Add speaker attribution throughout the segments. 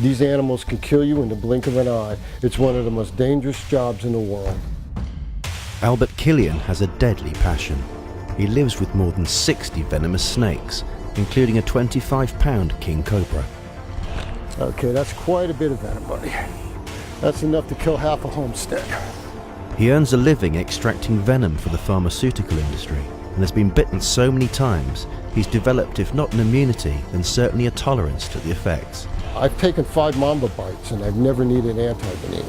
Speaker 1: These animals can kill you in the blink of an eye. It's one of the most dangerous jobs in the world.
Speaker 2: Albert Killian has a deadly passion. He lives with more than 60 venomous snakes, including a 25-pound king cobra.
Speaker 1: Okay, that's quite a bit of venom, buddy. That's enough to kill half a homestead.
Speaker 2: He earns a living extracting venom for the pharmaceutical industry and has been bitten so many times he's developed, if not an immunity, then certainly a tolerance to the effects.
Speaker 1: I've taken 5 mamba bites and I've never needed antivenin.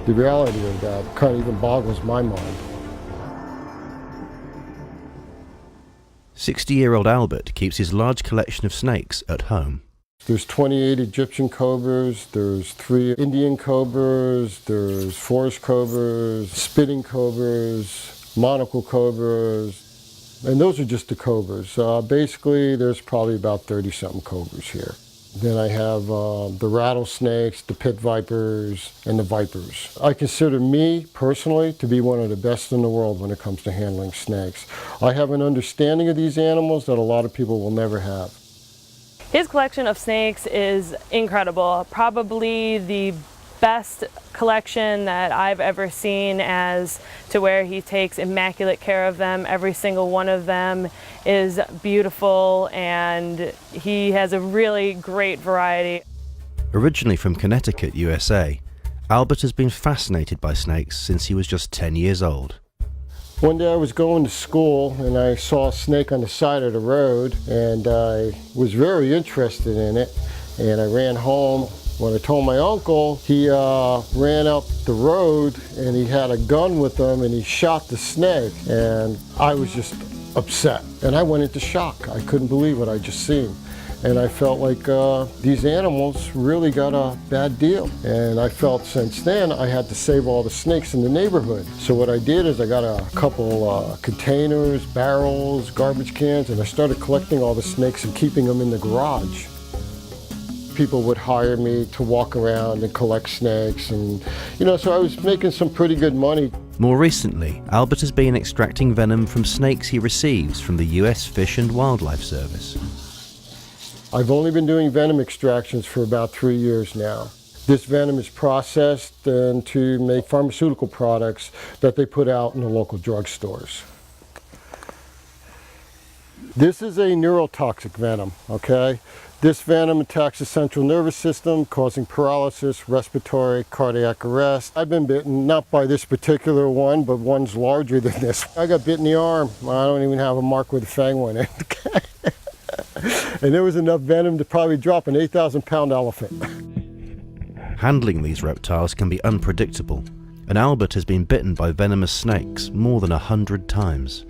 Speaker 1: The reality of that kind of even boggles my mind.
Speaker 2: 60-year-old Albert keeps his large collection of snakes at home.
Speaker 1: There's 28 Egyptian cobras, there's 3 Indian cobras, there's forest cobras, spitting cobras, monocle cobras, and those are just the cobras. Basically, there's probably about 30-something cobras here. Then I have the rattlesnakes, the pit vipers, and the vipers. I consider me, personally, to be one of the best in the world when it comes to handling snakes. I have an understanding of these animals that a lot of people will never have.
Speaker 3: His collection of snakes is incredible. Probably the best collection that I've ever seen, as to where he takes immaculate care of them. Every single one of them is beautiful, and he has a really great variety.
Speaker 2: Originally from Connecticut, USA, Albert has been fascinated by snakes since he was just 10 years old.
Speaker 1: One day I was going to school and I saw a snake on the side of the road, and I was very interested in it, and I ran home. When I told my uncle, he ran up the road and he had a gun with him and he shot the snake, and I was just upset and I went into shock. I couldn't believe what I just seen, and I felt like these animals really got a bad deal, and I felt since then I had to save all the snakes in the neighborhood. So what I did is I got a couple containers, barrels, garbage cans, and I started collecting all the snakes and keeping them in the garage. People would hire me to walk around and collect snakes, and so I was making some pretty good money.
Speaker 2: More recently, Albert has been extracting venom from snakes he receives from the US Fish and Wildlife Service.
Speaker 1: I've only been doing venom extractions for about 3 years now. This venom is processed to make pharmaceutical products that they put out in the local drugstores. This is a neurotoxic venom, okay? This venom attacks the central nervous system, causing paralysis, respiratory, cardiac arrest. I've been bitten, not by this particular one, but one's larger than this. I got bit in the arm. I don't even have a mark where the fang went in. And there was enough venom to probably drop an 8,000-pound elephant.
Speaker 2: Handling these reptiles can be unpredictable, and Albert has been bitten by venomous snakes more than 100 times.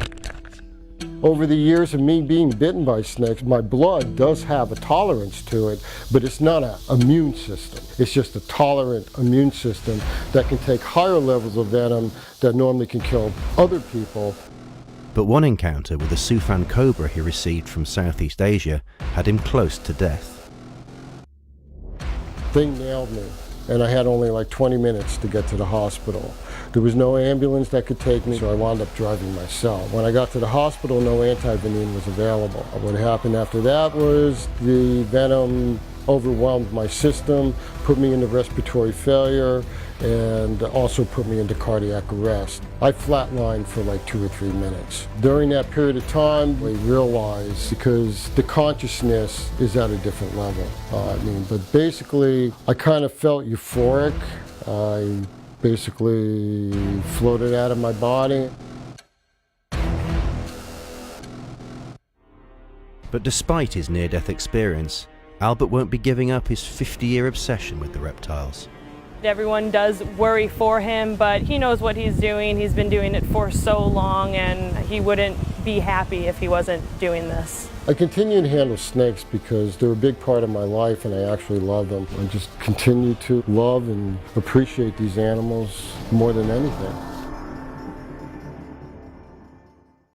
Speaker 1: Over the years of me being bitten by snakes, my blood does have a tolerance to it, but it's not an immune system. It's just a tolerant immune system that can take higher levels of venom that normally can kill other people.
Speaker 2: But one encounter with a Sufan cobra he received from Southeast Asia had him close to death.
Speaker 1: Thing nailed me, and I had only like 20 minutes to get to the hospital. There was no ambulance that could take me, so I wound up driving myself. When I got to the hospital, no antivenin was available. What happened after that was the venom overwhelmed my system, put me into respiratory failure, and also put me into cardiac arrest. I flatlined for like 2 or 3 minutes. During that period of time, I realized, because the consciousness is at a different level. But basically, I kind of felt euphoric. I basically floated out of my body.
Speaker 2: But despite his near-death experience, Albert won't be giving up his 50-year obsession with the reptiles.
Speaker 3: Everyone does worry for him, but he knows what he's doing. He's been doing it for so long, and he wouldn't be happy if he wasn't doing this.
Speaker 1: I continue to handle snakes because they're a big part of my life, and I actually love them. I just continue to love and appreciate these animals more than anything.